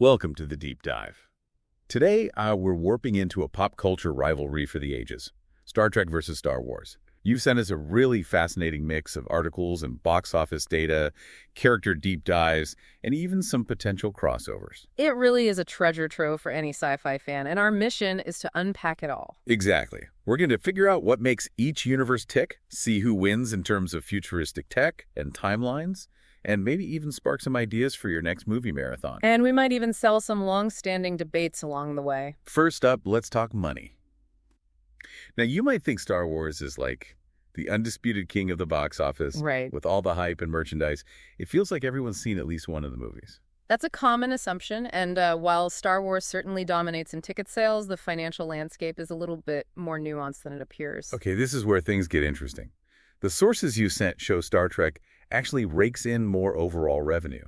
Welcome to the Deep Dive. Today, we're warping into a pop culture rivalry for the ages, Star Trek versus Star Wars. You've sent us a really fascinating mix of articles and box office data, character deep dives, and even some potential crossovers. It really is a treasure trove for any sci-fi fan, and our mission is to unpack it all. Exactly. We're going to figure out what makes each universe tick, see who wins in terms of futuristic tech and timelines, and maybe even spark some ideas for your next movie marathon. And we might even sell some long-standing debates along the way. First up, let's talk money. Now, you might think Star Wars is like the undisputed king of the box office, Right. with all the hype and merchandise. It feels like everyone's seen at least one of the movies. That's a common assumption, and while Star Wars certainly dominates in ticket sales, the financial landscape is a little bit more nuanced than it appears. Okay, this is where things get interesting. The sources you sent show Star Trek actually rakes in more overall revenue.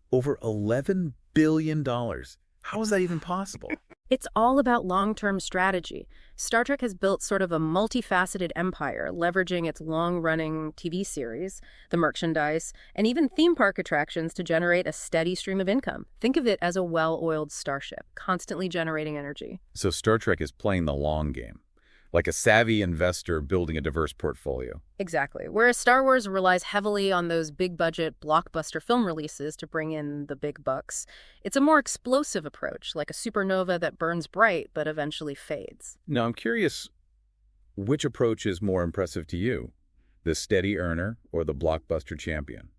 Over $11 billion. How is that even possible? It's all about long-term strategy. Star Trek has built sort of a multifaceted empire, leveraging its long-running TV series, the merchandise, and even theme park attractions to generate a steady stream of income. Think of it as a well-oiled starship, constantly generating energy. So Star Trek is playing the long game, like a savvy investor building a diverse portfolio. Exactly. Whereas Star Wars relies heavily on those big-budget blockbuster film releases to bring in the big bucks, it's a more explosive approach, like a supernova that burns bright but eventually fades. Now, I'm curious, which approach is more impressive to you? The steady earner or the blockbuster champion?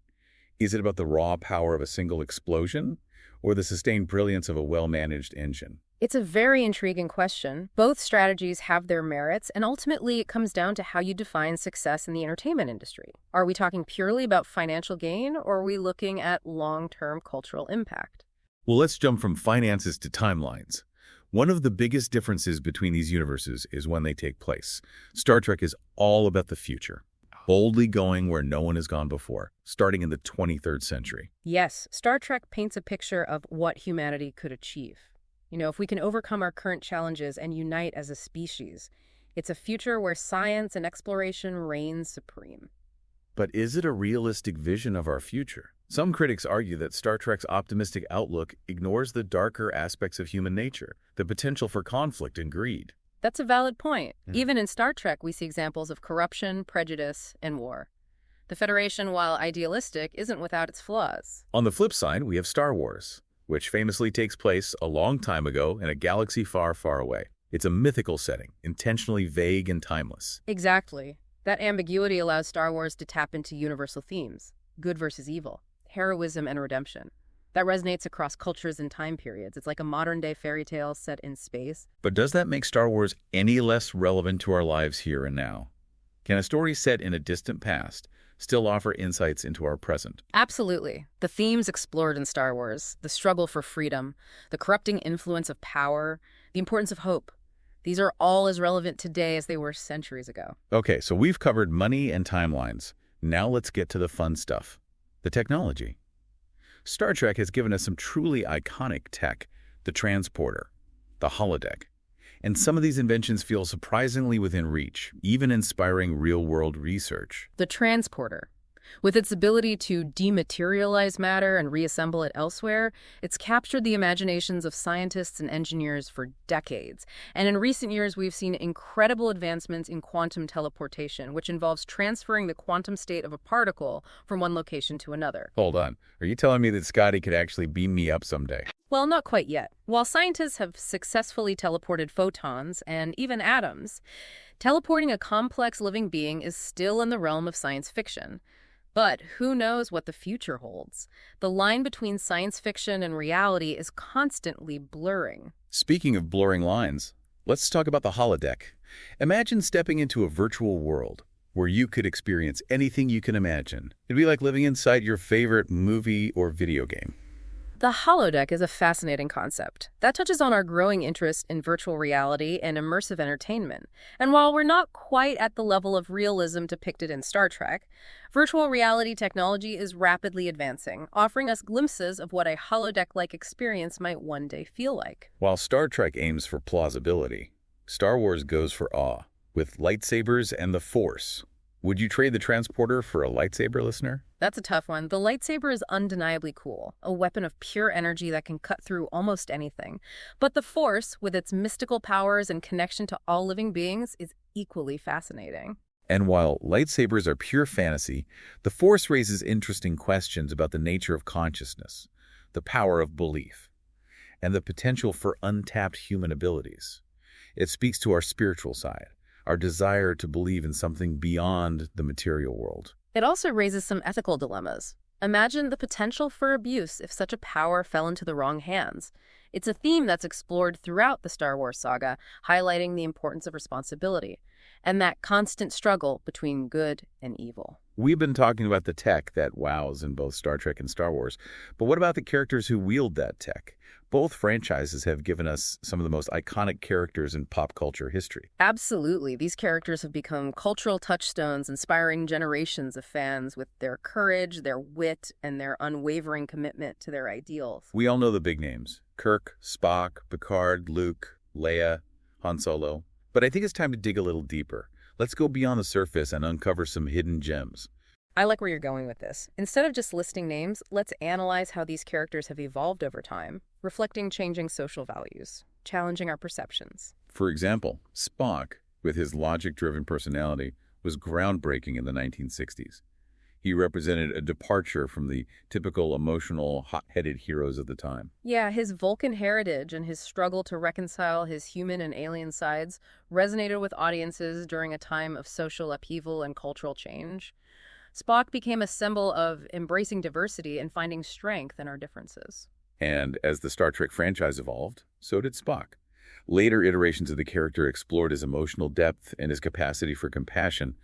Is it about the raw power of a single explosion or the sustained brilliance of a well-managed engine? It's a very intriguing question. Both strategies have their merits, and ultimately it comes down to how you define success in the entertainment industry. Are we talking purely about financial gain, or are we looking at long-term cultural impact? Well, let's jump from finances to timelines. One of the biggest differences between these universes is when they take place. Star Trek is all about the future, boldly going where no one has gone before, starting in the 23rd century. Yes, Star Trek paints a picture of what humanity could achieve. You know, if we can overcome our current challenges and unite as a species, it's a future where science and exploration reign supreme. But is it a realistic vision of our future? Some critics argue that Star Trek's optimistic outlook ignores the darker aspects of human nature, the potential for conflict and greed. That's a valid point. Even in Star Trek, we see examples of corruption, prejudice, and war. The Federation, while idealistic, isn't without its flaws. On the flip side, we have Star Wars, which famously takes place a long time ago in a galaxy far, far away. It's a mythical setting, intentionally vague and timeless. Exactly. That ambiguity allows Star Wars to tap into universal themes, good versus evil, heroism and redemption. That resonates across cultures and time periods. It's like a modern-day fairy tale set in space. But does that make Star Wars any less relevant to our lives here and now? Can a story set in a distant past still offer insights into our present? Absolutely. The themes explored in Star Wars, the struggle for freedom, the corrupting influence of power, the importance of hope, these are all as relevant today as they were centuries ago. Okay, so we've covered money and timelines. Now let's get to the fun stuff, the technology. Star Trek has given us some truly iconic tech, the transporter, the holodeck. And some of these inventions feel surprisingly within reach, even inspiring real-world research. The transporter. With its ability to dematerialize matter and reassemble it elsewhere, it's captured the imaginations of scientists and engineers for decades. And in recent years, we've seen incredible advancements in quantum teleportation, which involves transferring the quantum state of a particle from one location to another. Hold on. Are you telling me that Scotty could actually beam me up someday? Well, not quite yet. While scientists have successfully teleported photons and even atoms, teleporting a complex living being is still in the realm of science fiction. But who knows what the future holds? The line between science fiction and reality is constantly blurring. Speaking of blurring lines, let's talk about the holodeck. Imagine stepping into a virtual world where you could experience anything you can imagine. It'd be like living inside your favorite movie or video game. The holodeck is a fascinating concept that touches on our growing interest in virtual reality and immersive entertainment. And while we're not quite at the level of realism depicted in Star Trek, virtual reality technology is rapidly advancing, offering us glimpses of what a holodeck-like experience might one day feel like. While Star Trek aims for plausibility, Star Wars goes for awe, with lightsabers and the Force. Would you trade the transporter for a lightsaber, listener? That's a tough one. The lightsaber is undeniably cool, a weapon of pure energy that can cut through almost anything. But the Force, with its mystical powers and connection to all living beings, is equally fascinating. And while lightsabers are pure fantasy, the Force raises interesting questions about the nature of consciousness, the power of belief, and the potential for untapped human abilities. It speaks to our spiritual side, our desire to believe in something beyond the material world. It also raises some ethical dilemmas. Imagine the potential for abuse if such a power fell into the wrong hands. It's a theme that's explored throughout the Star Wars saga, highlighting the importance of responsibility and that constant struggle between good and evil. We've been talking about the tech that wows in both Star Trek and Star Wars, but what about the characters who wield that tech? Both franchises have given us some of the most iconic characters in pop culture history. Absolutely. These characters have become cultural touchstones, inspiring generations of fans with their courage, their wit, and their unwavering commitment to their ideals. We all know the big names: Kirk, Spock, Picard, Luke, Leia, Han Solo. But I think it's time to dig a little deeper. Let's go beyond the surface and uncover some hidden gems. I like where you're going with this. Instead of just listing names, let's analyze how these characters have evolved over time, reflecting changing social values, challenging our perceptions. For example, Spock, with his logic-driven personality, was groundbreaking in the 1960s. He represented a departure from the typical emotional, hot-headed heroes of the time. Yeah, his Vulcan heritage and his struggle to reconcile his human and alien sides resonated with audiences during a time of social upheaval and cultural change. Spock became a symbol of embracing diversity and finding strength in our differences. And as the Star Trek franchise evolved, so did Spock. Later iterations of the character explored his emotional depth and his capacity for compassion,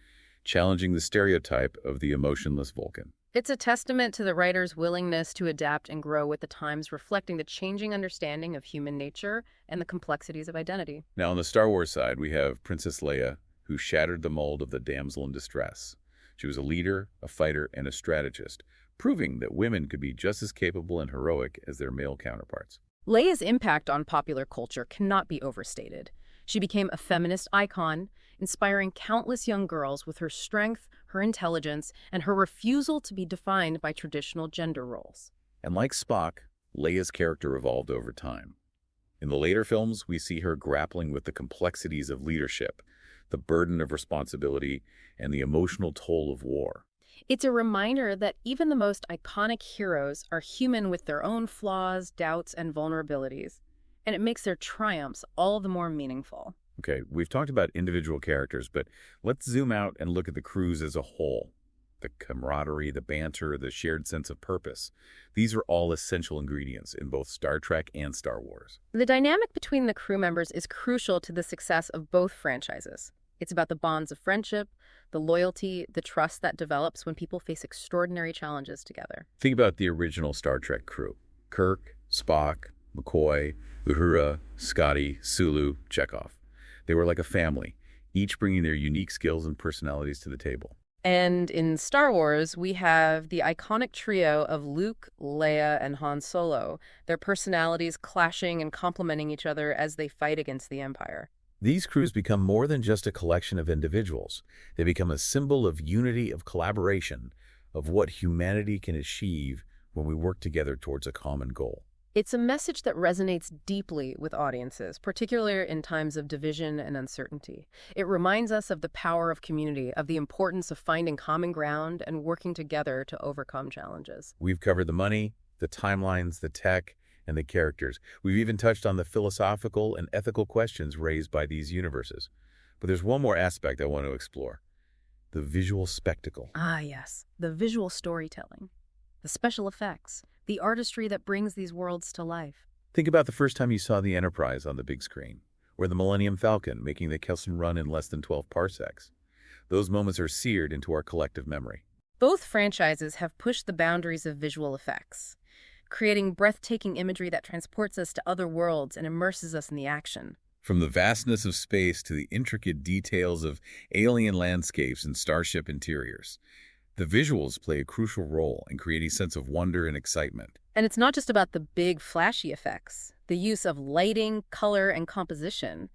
challenging the stereotype of the emotionless Vulcan. It's a testament to the writer's willingness to adapt and grow with the times, reflecting the changing understanding of human nature and the complexities of identity. Now, on the Star Wars side, we have Princess Leia, who shattered the mold of the damsel in distress. She was a leader, a fighter, and a strategist, proving that women could be just as capable and heroic as their male counterparts. Leia's impact on popular culture cannot be overstated. She became a feminist icon, inspiring countless young girls with her strength, her intelligence, and her refusal to be defined by traditional gender roles. And like Spock, Leia's character evolved over time. In the later films, we see her grappling with the complexities of leadership, the burden of responsibility, and the emotional toll of war. It's a reminder that even the most iconic heroes are human with their own flaws, doubts, and vulnerabilities, and it makes their triumphs all the more meaningful. Okay, we've talked about individual characters, but let's zoom out and look at the crews as a whole. The camaraderie, the banter, the shared sense of purpose. These are all essential ingredients in both Star Trek and Star Wars. The dynamic between the crew members is crucial to the success of both franchises. It's about the bonds of friendship, the loyalty, the trust that develops when people face extraordinary challenges together. Think about the original Star Trek crew: Kirk, Spock, McCoy, Uhura, Scotty, Sulu, Chekhov. They were like a family, each bringing their unique skills and personalities to the table. And in Star Wars, we have the iconic trio of Luke, Leia, and Han Solo, their personalities clashing and complementing each other as they fight against the Empire. These crews become more than just a collection of individuals. They become a symbol of unity, of collaboration, of what humanity can achieve when we work together towards a common goal. It's a message that resonates deeply with audiences, particularly in times of division and uncertainty. It reminds us of the power of community, of the importance of finding common ground and working together to overcome challenges. We've covered the money, the timelines, the tech, and the characters. We've even touched on the philosophical and ethical questions raised by these universes. But there's one more aspect I want to explore: the visual spectacle. Ah, yes, the visual storytelling, the special effects, the artistry that brings these worlds to life. Think about the first time you saw the Enterprise on the big screen, or the Millennium Falcon making the Kelson run in less than 12 parsecs. Those moments are seared into our collective memory. Both franchises have pushed the boundaries of visual effects, creating breathtaking imagery that transports us to other worlds and immerses us in the action. From the vastness of space to the intricate details of alien landscapes and starship interiors, the visuals play a crucial role in creating a sense of wonder and excitement. And it's not just about the big, flashy effects. The use of lighting, color, and composition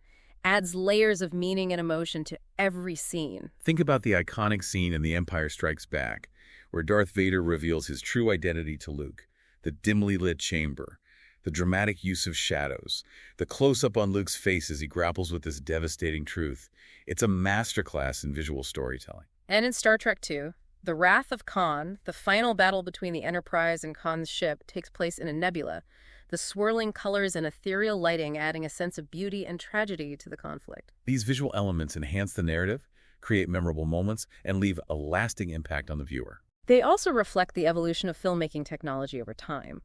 adds layers of meaning and emotion to every scene. Think about the iconic scene in The Empire Strikes Back, where Darth Vader reveals his true identity to Luke. The dimly lit chamber, the dramatic use of shadows, the close-up on Luke's face as he grapples with this devastating truth. It's a masterclass in visual storytelling. And in Star Trek II, the Wrath of Khan, the final battle between the Enterprise and Khan's ship, takes place in a nebula, the swirling colors and ethereal lighting adding a sense of beauty and tragedy to the conflict. These visual elements enhance the narrative, create memorable moments, and leave a lasting impact on the viewer. They also reflect the evolution of filmmaking technology over time.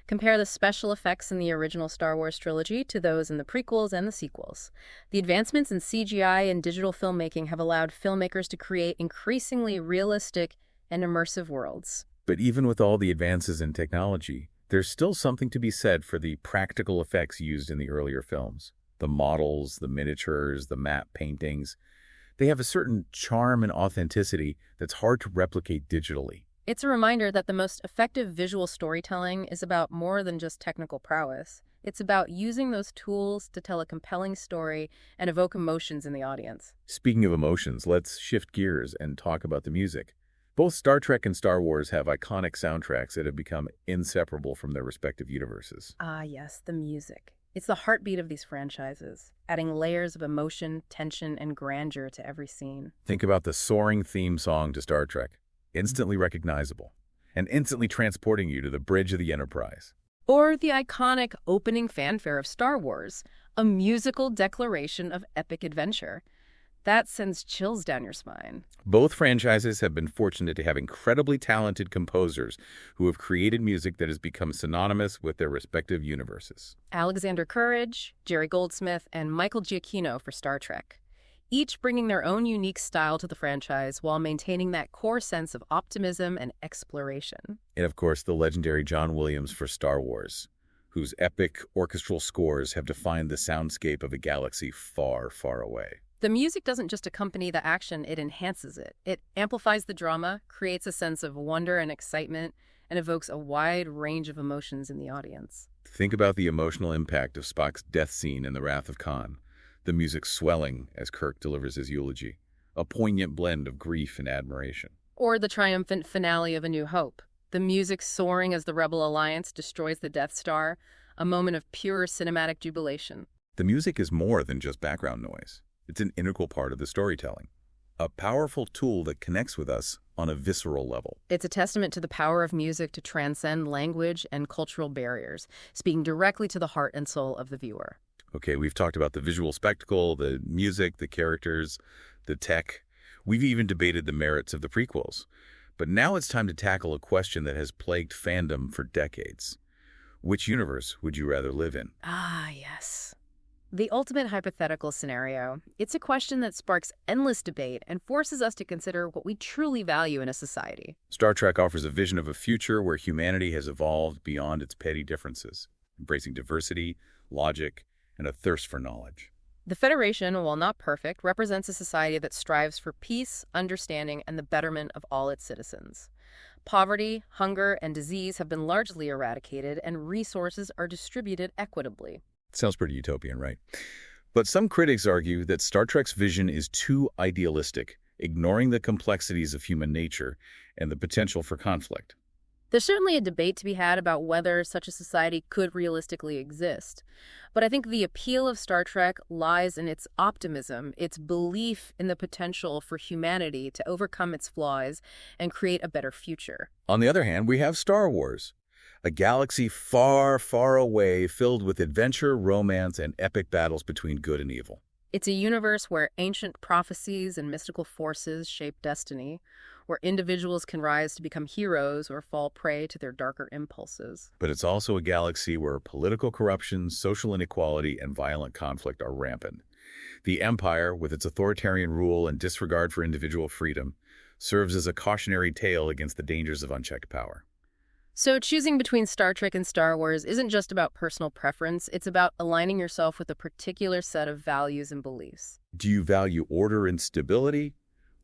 Compare the special effects in the original Star Wars trilogy to those in the prequels and the sequels. The advancements in CGI and digital filmmaking have allowed filmmakers to create increasingly realistic and immersive worlds. But even with all the advances in technology, there's still something to be said for the practical effects used in the earlier films. The models, the miniatures, the matte paintings, they have a certain charm and authenticity that's hard to replicate digitally. It's a reminder that the most effective visual storytelling is about more than just technical prowess. It's about using those tools to tell a compelling story and evoke emotions in the audience. Speaking of emotions, let's shift gears and talk about the music. Both Star Trek and Star Wars have iconic soundtracks that have become inseparable from their respective universes. Ah, yes, the music. It's the heartbeat of these franchises, adding layers of emotion, tension, and grandeur to every scene. Think about the soaring theme song to Star Trek, instantly recognizable, and instantly transporting you to the bridge of the Enterprise. Or the iconic opening fanfare of Star Wars, a musical declaration of epic adventure. That sends chills down your spine. Both franchises have been fortunate to have incredibly talented composers who have created music that has become synonymous with their respective universes. Alexander Courage, Jerry Goldsmith, and Michael Giacchino for Star Trek, each bringing their own unique style to the franchise while maintaining that core sense of optimism and exploration. And of course, the legendary John Williams for Star Wars, whose epic orchestral scores have defined the soundscape of a galaxy far, far away. The music doesn't just accompany the action, it enhances it. It amplifies the drama, creates a sense of wonder and excitement, and evokes a wide range of emotions in the audience. Think about the emotional impact of Spock's death scene in The Wrath of Khan, the music swelling as Kirk delivers his eulogy, a poignant blend of grief and admiration. Or the triumphant finale of A New Hope, the music soaring as the Rebel Alliance destroys the Death Star, a moment of pure cinematic jubilation. The music is more than just background noise. It's an integral part of the storytelling, a powerful tool that connects with us on a visceral level. It's a testament to the power of music to transcend language and cultural barriers, speaking directly to the heart and soul of the viewer. Okay, we've talked about the visual spectacle, the music, the characters, the tech. We've even debated the merits of the prequels. But now it's time to tackle a question that has plagued fandom for decades. Which universe would you rather live in? Ah, yes. The ultimate hypothetical scenario. It's a question that sparks endless debate and forces us to consider what we truly value in a society. Star Trek offers a vision of a future where humanity has evolved beyond its petty differences, embracing diversity, logic, and a thirst for knowledge. The Federation, while not perfect, represents a society that strives for peace, understanding, and the betterment of all its citizens. Poverty, hunger, and disease have been largely eradicated, and resources are distributed equitably. Sounds pretty utopian, right? But some critics argue that Star Trek's vision is too idealistic, ignoring the complexities of human nature and the potential for conflict. There's certainly a debate to be had about whether such a society could realistically exist. But I think the appeal of Star Trek lies in its optimism, its belief in the potential for humanity to overcome its flaws and create a better future. On the other hand, we have Star Wars, a galaxy far, far away filled with adventure, romance, and epic battles between good and evil. It's a universe where ancient prophecies and mystical forces shape destiny, where individuals can rise to become heroes or fall prey to their darker impulses. But it's also a galaxy where political corruption, social inequality, and violent conflict are rampant. The Empire, with its authoritarian rule and disregard for individual freedom, serves as a cautionary tale against the dangers of unchecked power. So choosing between Star Trek and Star Wars isn't just about personal preference, it's about aligning yourself with a particular set of values and beliefs. Do you value order and stability,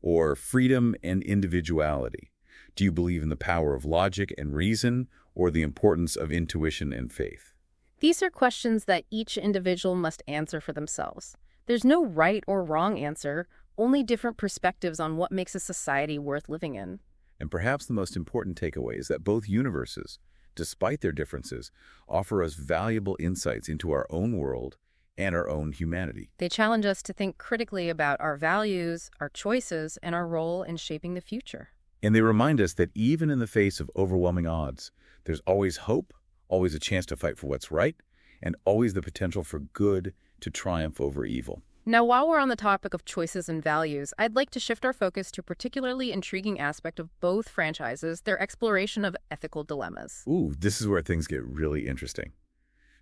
or freedom and individuality? Do you believe in the power of logic and reason, or the importance of intuition and faith? These are questions that each individual must answer for themselves. There's no right or wrong answer, only different perspectives on what makes a society worth living in. And perhaps the most important takeaway is that both universes, despite their differences, offer us valuable insights into our own world and our own humanity. They challenge us to think critically about our values, our choices, and our role in shaping the future. And they remind us that even in the face of overwhelming odds, there's always hope, always a chance to fight for what's right, and always the potential for good to triumph over evil. Now, while we're on the topic of choices and values, I'd like to shift our focus to a particularly intriguing aspect of both franchises, their exploration of ethical dilemmas. Ooh, this is where things get really interesting.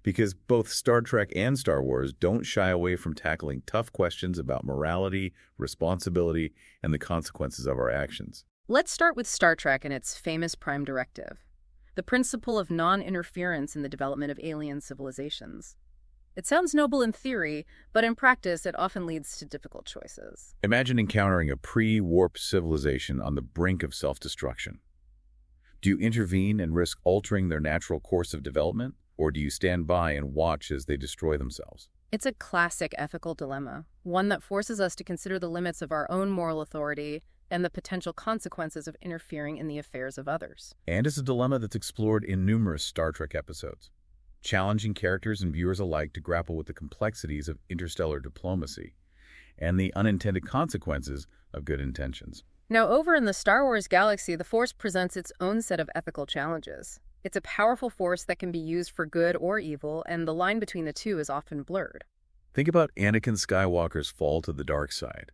Because both Star Trek and Star Wars don't shy away from tackling tough questions about morality, responsibility, and the consequences of our actions. Let's start with Star Trek and its famous Prime Directive, the principle of non-interference in the development of alien civilizations. It sounds noble in theory, but in practice it often leads to difficult choices. Imagine encountering a pre-warp civilization on the brink of self-destruction. Do you intervene and risk altering their natural course of development, or do you stand by and watch as they destroy themselves? It's a classic ethical dilemma, one that forces us to consider the limits of our own moral authority and the potential consequences of interfering in the affairs of others. And it's a dilemma that's explored in numerous Star Trek episodes, challenging characters and viewers alike to grapple with the complexities of interstellar diplomacy and the unintended consequences of good intentions. Now, over in the Star Wars galaxy, the Force presents its own set of ethical challenges. It's a powerful force that can be used for good or evil, and the line between the two is often blurred. Think about Anakin Skywalker's fall to the dark side.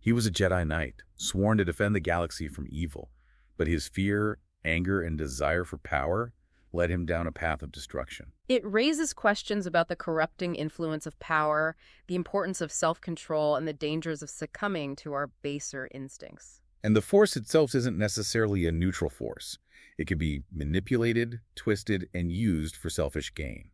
He was a Jedi Knight, sworn to defend the galaxy from evil, but his fear, anger, and desire for power led him down a path of destruction. It raises questions about the corrupting influence of power, the importance of self-control, and the dangers of succumbing to our baser instincts. And the Force itself isn't necessarily a neutral force. It can be manipulated, twisted, and used for selfish gain.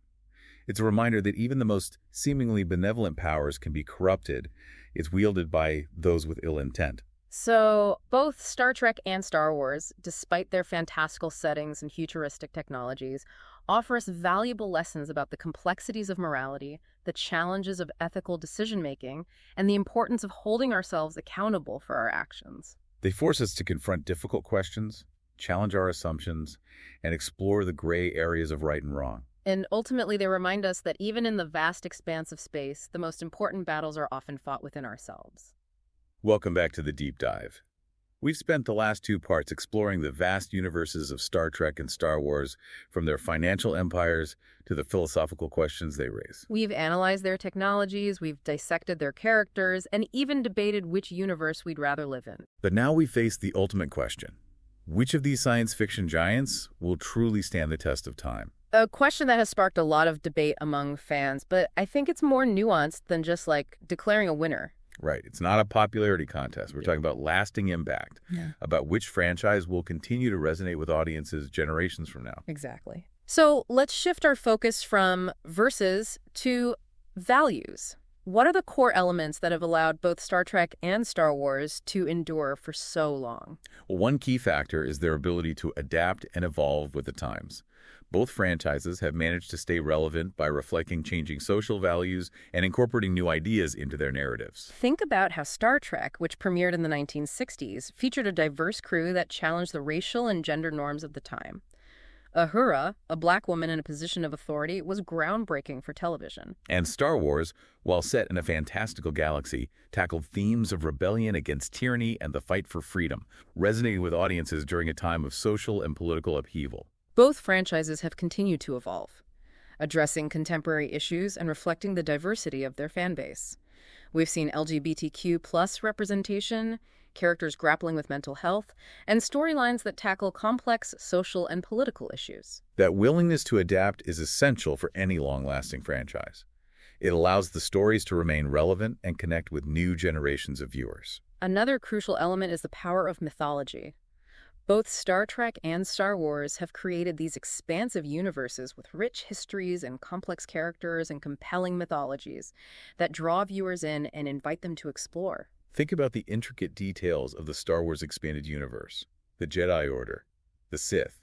It's a reminder that even the most seemingly benevolent powers can be corrupted. It's wielded by those with ill intent. So, both Star Trek and Star Wars, despite their fantastical settings and futuristic technologies, offer us valuable lessons about the complexities of morality, the challenges of ethical decision-making, and the importance of holding ourselves accountable for our actions. They force us to confront difficult questions, challenge our assumptions, and explore the gray areas of right and wrong. And ultimately, they remind us that even in the vast expanse of space, the most important battles are often fought within ourselves. Welcome back to the Deep Dive. We've spent the last two parts exploring the vast universes of Star Trek and Star Wars, from their financial empires to the philosophical questions they raise. We've analyzed their technologies, we've dissected their characters, and even debated which universe we'd rather live in. But now we face the ultimate question. Which of these science fiction giants will truly stand the test of time? A question that has sparked a lot of debate among fans, but I think it's more nuanced than just like declaring a winner. Right. It's not a popularity contest. We're talking about lasting impact, about which franchise will continue to resonate with audiences generations from now. Exactly. So let's shift our focus from versus to values. What are the core elements that have allowed both Star Trek and Star Wars to endure for so long? Well, one key factor is their ability to adapt and evolve with the times. Both franchises have managed to stay relevant by reflecting changing social values and incorporating new ideas into their narratives. Think about how Star Trek, which premiered in the 1960s, featured a diverse crew that challenged the racial and gender norms of the time. Uhura, a black woman in a position of authority, was groundbreaking for television. And Star Wars, while set in a fantastical galaxy, tackled themes of rebellion against tyranny and the fight for freedom, resonating with audiences during a time of social and political upheaval. Both franchises have continued to evolve, addressing contemporary issues and reflecting the diversity of their fan base. We've seen LGBTQ+ representation, characters grappling with mental health, and storylines that tackle complex social and political issues. That willingness to adapt is essential for any long-lasting franchise. It allows the stories to remain relevant and connect with new generations of viewers. Another crucial element is the power of mythology. Both Star Trek and Star Wars have created these expansive universes with rich histories and complex characters and compelling mythologies that draw viewers in and invite them to explore. Think about the intricate details of the Star Wars expanded universe. The Jedi Order, the Sith,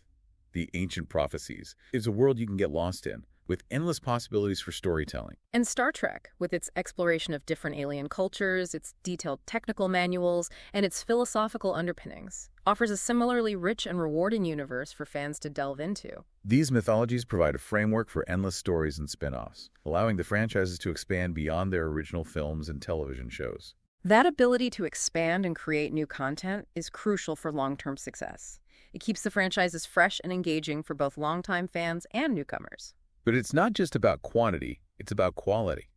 the ancient prophecies. It's a world you can get lost in, with endless possibilities for storytelling. And Star Trek, with its exploration of different alien cultures, its detailed technical manuals, and its philosophical underpinnings, offers a similarly rich and rewarding universe for fans to delve into. These mythologies provide a framework for endless stories and spin-offs, allowing the franchises to expand beyond their original films and television shows. That ability to expand and create new content is crucial for long-term success. It keeps the franchises fresh and engaging for both longtime fans and newcomers. But it's not just about quantity, it's about quality.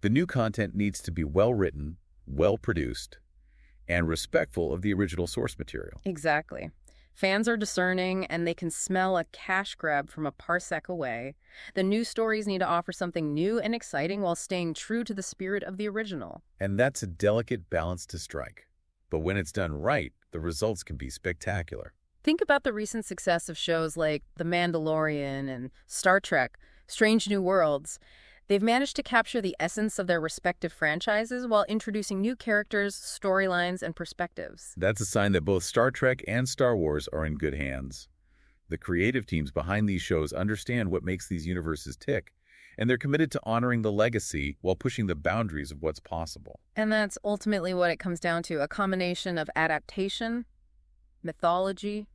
The new content needs to be well-written, well-produced, and respectful of the original source material. Exactly. Fans are discerning, and they can smell a cash grab from a parsec away. The new stories need to offer something new and exciting while staying true to the spirit of the original. And that's a delicate balance to strike. But when it's done right, the results can be spectacular. Think about the recent success of shows like The Mandalorian and Star Trek, Strange New Worlds. They've managed to capture the essence of their respective franchises while introducing new characters, storylines, and perspectives. That's a sign that both Star Trek and Star Wars are in good hands. The creative teams behind these shows understand what makes these universes tick, and they're committed to honoring the legacy while pushing the boundaries of what's possible. And that's ultimately what it comes down to, a combination of adaptation, mythology,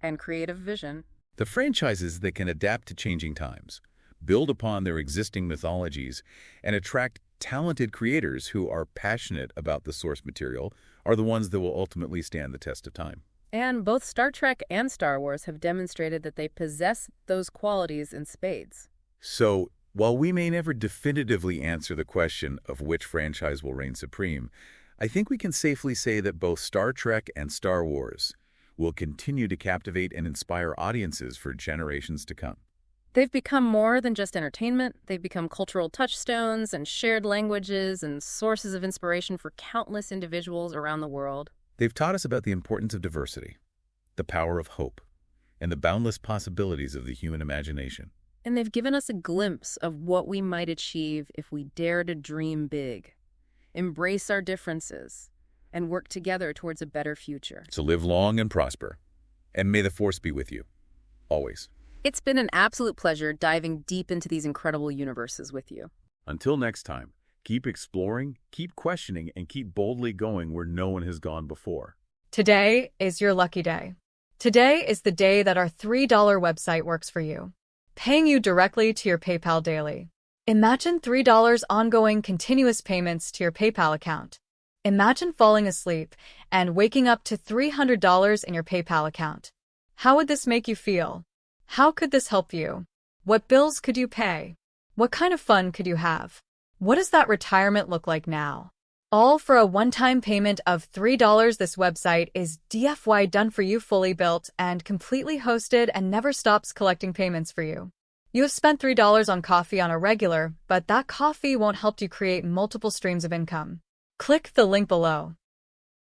and creative vision. The franchises that can adapt to changing times, build upon their existing mythologies, and attract talented creators who are passionate about the source material are the ones that will ultimately stand the test of time. And both Star Trek and Star Wars have demonstrated that they possess those qualities in spades. So, while we may never definitively answer the question of which franchise will reign supreme, I think we can safely say that both Star Trek and Star Wars will continue to captivate and inspire audiences for generations to come. They've become more than just entertainment. They've become cultural touchstones and shared languages and sources of inspiration for countless individuals around the world. They've taught us about the importance of diversity, the power of hope, and the boundless possibilities of the human imagination. And they've given us a glimpse of what we might achieve if we dare to dream big, embrace our differences, and work together towards a better future. So live long and prosper, and may the Force be with you, always. It's been an absolute pleasure diving deep into these incredible universes with you. Until next time, keep exploring, keep questioning, and keep boldly going where no one has gone before. Today is your lucky day. Today is the day that our $3 website works for you, paying you directly to your PayPal daily. Imagine $3 ongoing continuous payments to your PayPal account. Imagine falling asleep and waking up to $300 in your PayPal account. How would this make you feel? How could this help you? What bills could you pay? What kind of fun could you have? What does that retirement look like now? All for a one-time payment of $3. This website is DFY done for you, fully built and completely hosted, and never stops collecting payments for you. You have spent $3 on coffee on a regular, but that coffee won't help you create multiple streams of income. Click the link below.